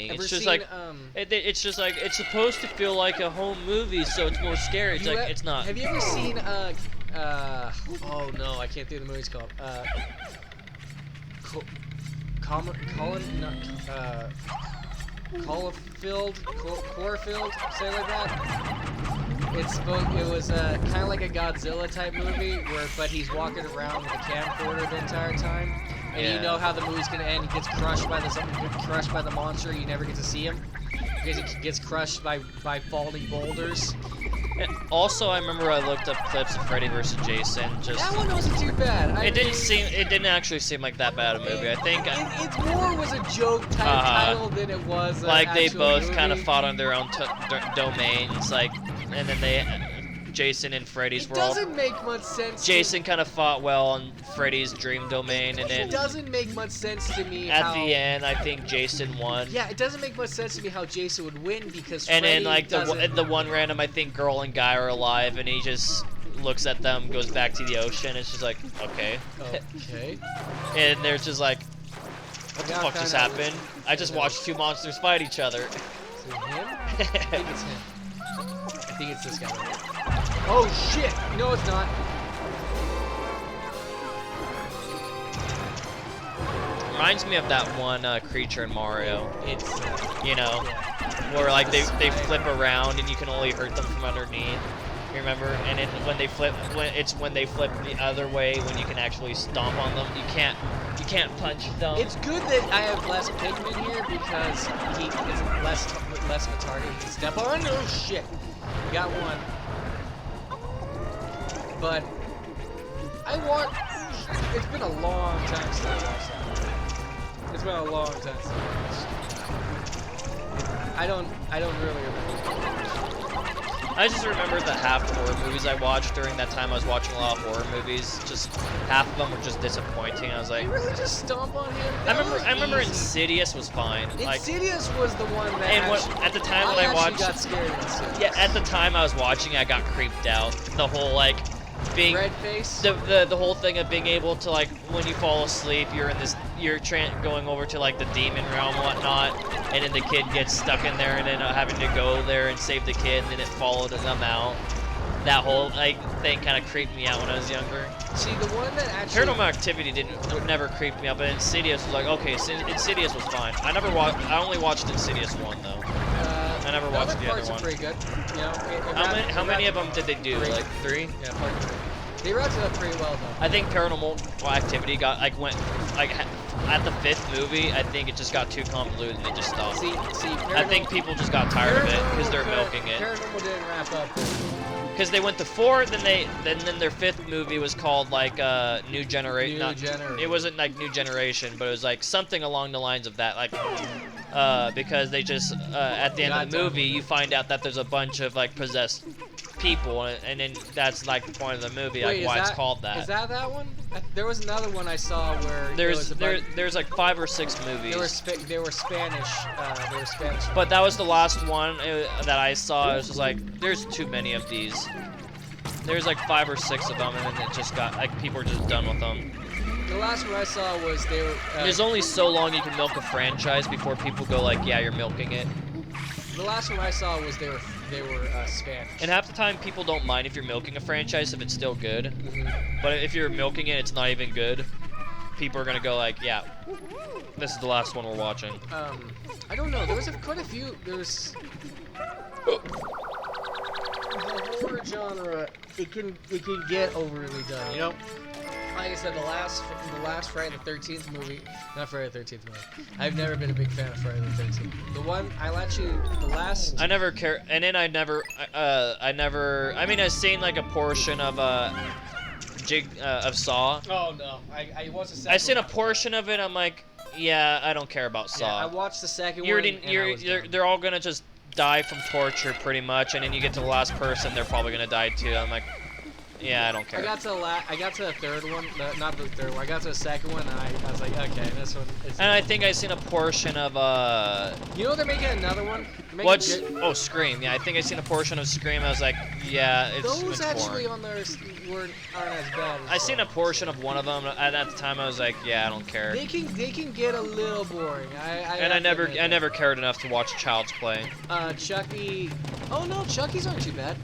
It's just like it's just like it's supposed to feel like a home movie, so it's more scary. It's like it's not. Have you ever seen oh no, I can't think of the movie's called. Corfield, say it like that. It was kind of like a Godzilla type movie, but he's walking around with a camcorder the entire time, and you know how the movie's gonna end. He gets crushed by the monster. You never get to see him because he gets crushed by falling boulders. And also, I remember I looked up clips of Freddy vs. Jason. That one wasn't too bad. It didn't actually seem like that bad a movie. I think it more was a joke type title than it was. Like they both kind of fought on their own domains, like, and then Jason and Freddy's world. It doesn't make much sense. Jason kind of fought well on Freddy's dream domain, and then it doesn't make much sense to me. At the end, I think Jason won. Yeah, it doesn't make much sense to me how Jason would win because. And Freddy then like the one random, I think girl and guy are alive, and he just looks at them, goes back to the ocean. It's just like okay. Okay. And they're just like, what the fuck just happened? I just watched two monsters fight each other. Is it him? I think it's him. I think it's this guy right here. Oh shit! No, it's not. Reminds me of that one creature in Mario. It's where like they flip around and you can only hurt them from underneath. You remember? And then when they flip the other way, when you can actually stomp on them, you can't punch them. It's good that I have less Pikmin here because he is less of a target he can step on. Oh shit! We got one. But it's been a long time since I watched that. It's been a long time since I watched it. I don't really remember. I just remember the half horror movies I watched during that time. I was watching a lot of horror movies. Just half of them were just disappointing. I was like, you really just stomp on him? I remember Insidious was fine. Insidious was the one that. And at the time when I watched, got scared of Insidious. Yeah, at the time I was watching, I got creeped out. The whole like being red face. The whole thing of being able to like when you fall asleep, you're going over to like the demon realm and whatnot, and then the kid gets stuck in there, and then having to go there and save the kid, and then it followed them out. That whole thing kind of creeped me out when I was younger. See, the one that actually Paranormal Activity never creeped me out, but Insidious was like, okay, Insidious was fine. I only watched Insidious 1 though. I never watched the other one. Are pretty good. You know, how many of them did they do? Like 3? Yeah, probably 3. They wrapped it up pretty well though. I think Paranormal Activity went at the 5th movie. I think it just got too convoluted and they just stopped. See, I think people just got tired of it because they're milking it. Paranormal didn't wrap up. Because they went to 4, then their 5th movie was called like New Generation. It wasn't like New Generation, but it was like something along the lines of that. Like because they just at the end of the movie you find out that there's a bunch of like possessed people, and then that's like the point of the movie. Wait, like why it's called that. Is that one? There was another one I saw where there's like 5 or 6 movies. They were Spanish. They were Spanish. But that was the last one that I saw. It was just like there's too many of these. There's like 5 or 6 of them, and then it just got like people were just done with them. The last one I saw was they were. There's only so long you can milk a franchise before people go like, yeah, you're milking it. The last one I saw was they were Spanish. And half the time people don't mind if you're milking a franchise if it's still good. But if you're milking it, it's not even good. People are gonna go like, yeah, this is the last one we're watching. I don't know. There was quite a few. There's the horror genre. It can get overly done. You know, like I said, the last Friday the 13th movie, not Friday the 13th movie. I've never been a big fan of Friday the 13th. The one the last. I never care, and then I mean, I've seen like a portion of Saw. Oh no, I watched the second. I seen a portion of it. I'm like, yeah, I don't care about Saw. Yeah, I watched the second one. They're all gonna just die from torture pretty much, and then you get to the last person, they're probably gonna die too. I'm like, Yeah, I don't care. I got to the third one, not the third one. I got to the second one, and I was like, okay, this one. And I think I seen a portion of You know they're making another one. What's oh Scream? Yeah, I think I seen a portion of Scream. I was like, yeah, it's those actually boring. on there aren't as bad. I seen a portion of one of them, and at the time I was like, yeah, I don't care. They can get a little boring. I never cared enough to watch Child's Play. Chucky. Oh no, Chucky's aren't too bad.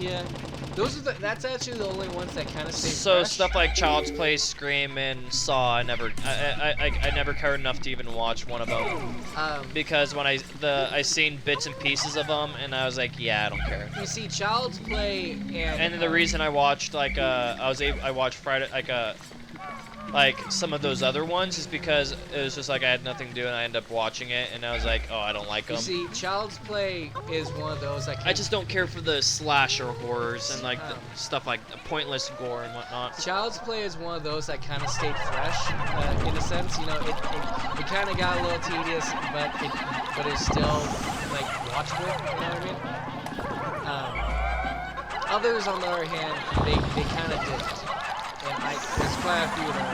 Yeah. That's actually the only ones that kind of stay So fresh. stuff like Child's Play, Scream, and Saw, I never cared enough to even watch one of them. Because when I seen bits and pieces of them, and I was like, yeah, I don't care. You see, Child's Play And then the reason I watched I watched Friday like some of those other ones is because it was just like I had nothing to do and I ended up watching it and I was like, oh, I don't like them. You see, Child's Play is one of those that I just don't care for the slasher horrors and like the stuff like the pointless gore and whatnot. Child's Play is one of those that kind of stayed fresh in a sense. You know, it kind of got a little tedious, but it's still like watchable. You know what I mean? Others, on the other hand, they kind of didn't. And there's quite a few that I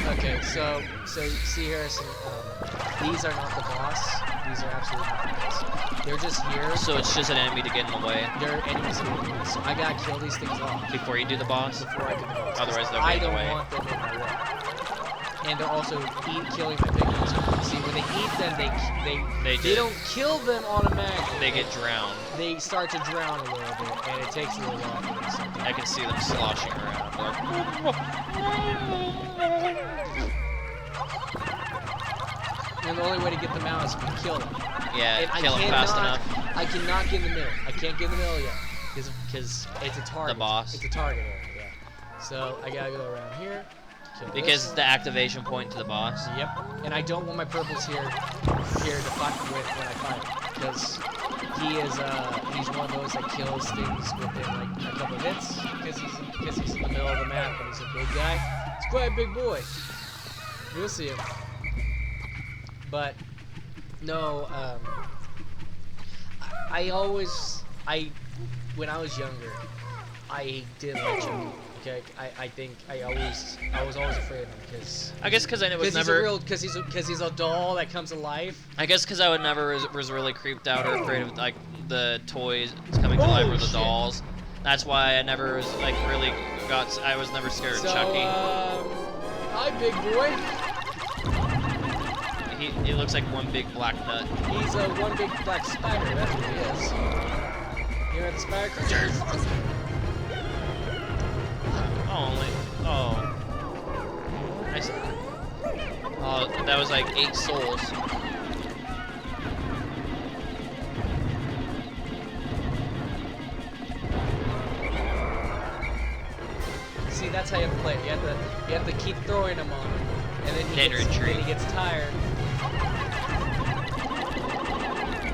like. Okay, so you see here, these are not the boss. These are absolutely not the boss. They're just here. So it's just an enemy to get in the way. They're enemies to get in the way. So I gotta kill these things off before you do the boss. Before I do the boss. Otherwise they'll get in the way. I don't want them in my way. And they're also killing my Pikmin. See, when they eat them, they don't kill them automatically. They get drowned. They start to drown a little bit, and it takes a little while for them. I can see them sloshing around. And the only way to get them out is to kill them. Yeah, kill them fast enough. I cannot get in the middle. I can't get in the middle yet, because it's a target. The boss. It's a target area, yeah. So I gotta go around here. Because it's the activation point to the boss. Yep. And I don't want my purples here to fight with when I fight, because he's one of those that kills things within like a couple of hits, because he's in the middle of the map and he's a big guy. He's quite a big boy. You'll see him. But no, when I was younger, I did like Chucky. Okay, I think I was always afraid of him because I guess because I was never because he's a doll that comes to life. I guess because I would never was really creeped out or afraid of like the toys coming to life or the dolls. That's why I never was like really I was never scared of Chucky. Hi, big boy. He looks like one big black nut. He's one big black spider. That's what he is. You know the spider creature? Oh. Nice. Oh, that was like 8 souls. See, that's how you have to play it. You have to keep throwing him on him, and then he gets tired.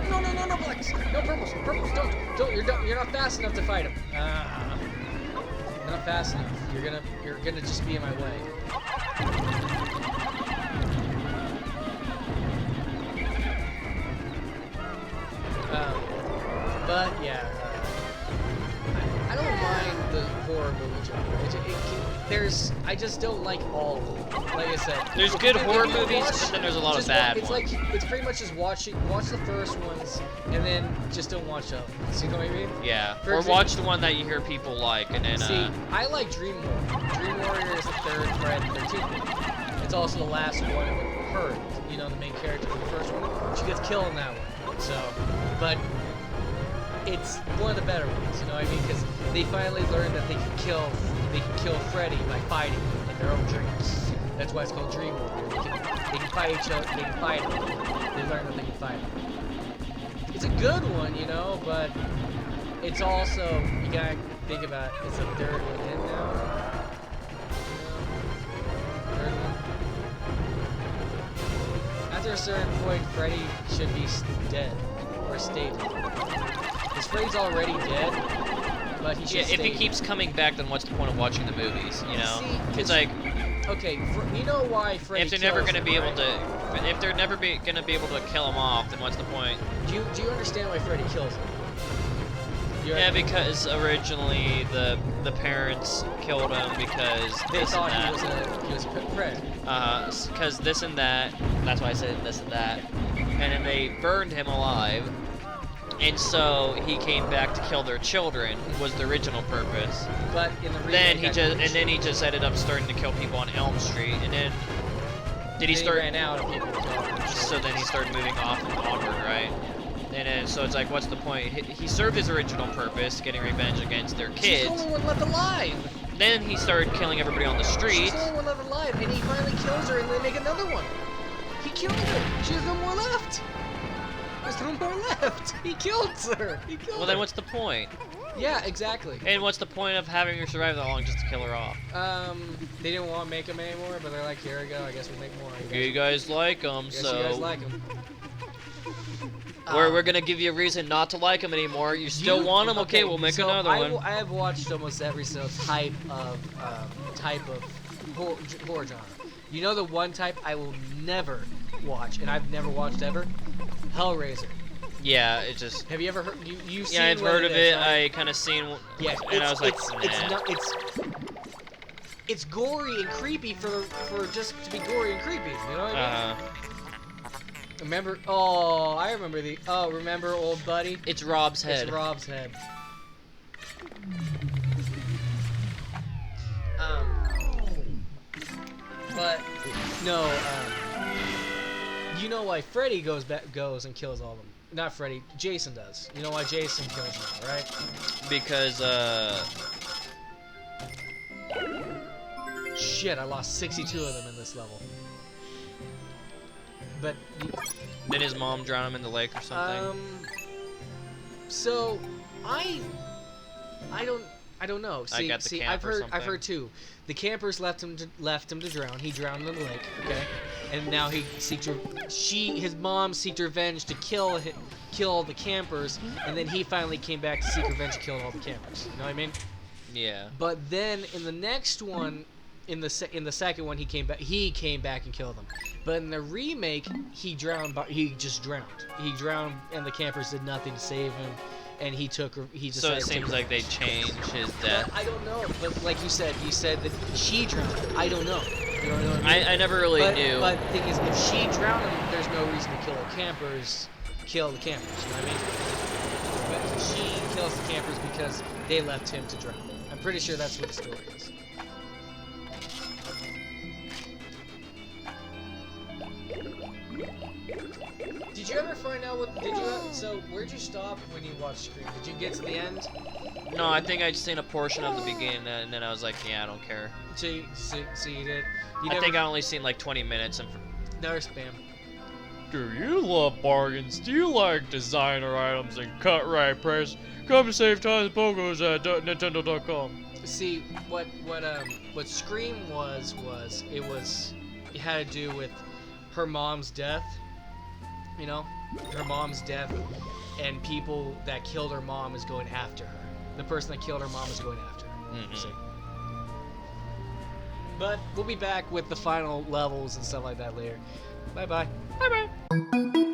No, blacks. No purples. Don't. You're not fast enough to fight him. Not fast enough. You're gonna just be in my way. But yeah, I don't mind the horror movie genre. I just don't like all of them. Like I said, there's good horror movies, but then there's a lot of bad ones. It's pretty much just watch the first ones and then just don't watch the other ones. You know what I mean? Yeah. Or watch the one that you hear people like, and then. See, I like Dream Warrior. Dream Warrior is the third Friday the 13th one. It's also the last one with her. You know, the main character from the first one. She gets killed in that one. So, but it's one of the better ones. You know what I mean? Because they finally learned that they can kill Freddy by fighting him in their own dreams. That's why it's called Dream Warrior. They can fight each other. They can fight him. They learn that they can fight him. It's a good one, you know, but it's also, you gotta think about it, it's a third one in now. Third one. After a certain point, Freddy should be dead or stay dead. Because Freddy's already dead. But he should if he keeps coming back, then what's the point of watching the movies? You know, see, it's like okay, you know why Freddy? If they're never gonna be able to kill him off, then what's the point? Do you understand why Freddy kills him? Yeah, because originally the parents killed him because they this thought and he was a predator. because this and that. That's why I said this and that. And then they burned him alive, and so he came back to kill their children. Was the original purpose. But in the remake, then he just ended up starting to kill people on Elm Street, and then he ran out of people to kill. So then he started moving off and onward, right? And then, so it's like, what's the point? He served his original purpose, getting revenge against their kids. She's the only one left alive. Then he started killing everybody on the street. She's the only one left alive, and he finally kills her, and they make another one. He killed her. She has no more left. There's no more left. He killed her. Well, then what's the point? Yeah, exactly. And what's the point of having her survive that long just to kill her off? They didn't want to make them anymore, but they're like, here we go. I guess we'll make more. You guys like them, so. You guys like them. We're gonna give you a reason not to like them anymore. You still want them? Okay, we'll make another one. I have watched almost every type of horror genre. You know the one type I will never watch, and I've never watched ever? Hellraiser. Yeah, it just. Have you ever heard? You've seen? Yeah, I've heard of it. Right? I kind of seen. Yeah, and I was like, it's gory and creepy for just to be gory and creepy. You know what I mean? Remember? Oh, I remember remember old buddy? It's Rob's head. It's Rob's head. But no. You know why Freddy goes and kills all of them? Not Freddy. Jason does. You know why Jason kills them, right? Because Shit, I lost 62 of them in this level. But then his mom drowned him in the lake or something. So I don't know. See, I've heard too. The campers left him to drown. He drowned in the lake. Okay, and now his mom seeked revenge to kill the campers, and then he finally came back to seek revenge, killed all the campers. You know what I mean? Yeah. But then in the next one, in the second one, he came back and killed them. But in the remake, he just drowned. He drowned, and the campers did nothing to save him. And he decided. So it seems like they changed his death. I don't know, but like you said that she drowned. I don't know. You know what I mean? I never really knew. But the thing is, if she drowned him, there's no reason to kill the campers. You know what I mean? But she kills the campers because they left him to drown. I'm pretty sure that's what the story is. Did you ever find out so where'd you stop when you watched Scream? Did you get to the end? No, I think I'd seen a portion of the beginning, and then I was like, yeah, I don't care. So you did? I think I only seen like 20 minutes. Another spam. Do you love bargains? Do you like designer items and cut-right price? Come to Save Times Pogos at Nintendo.com. See, what Scream was it had to do with her mom's death. You know, her mom's death, and people that killed her mom is going after her. The person that killed her mom is going after her. Mm-hmm. But we'll be back with the final levels and stuff like that later. Bye bye. Bye bye.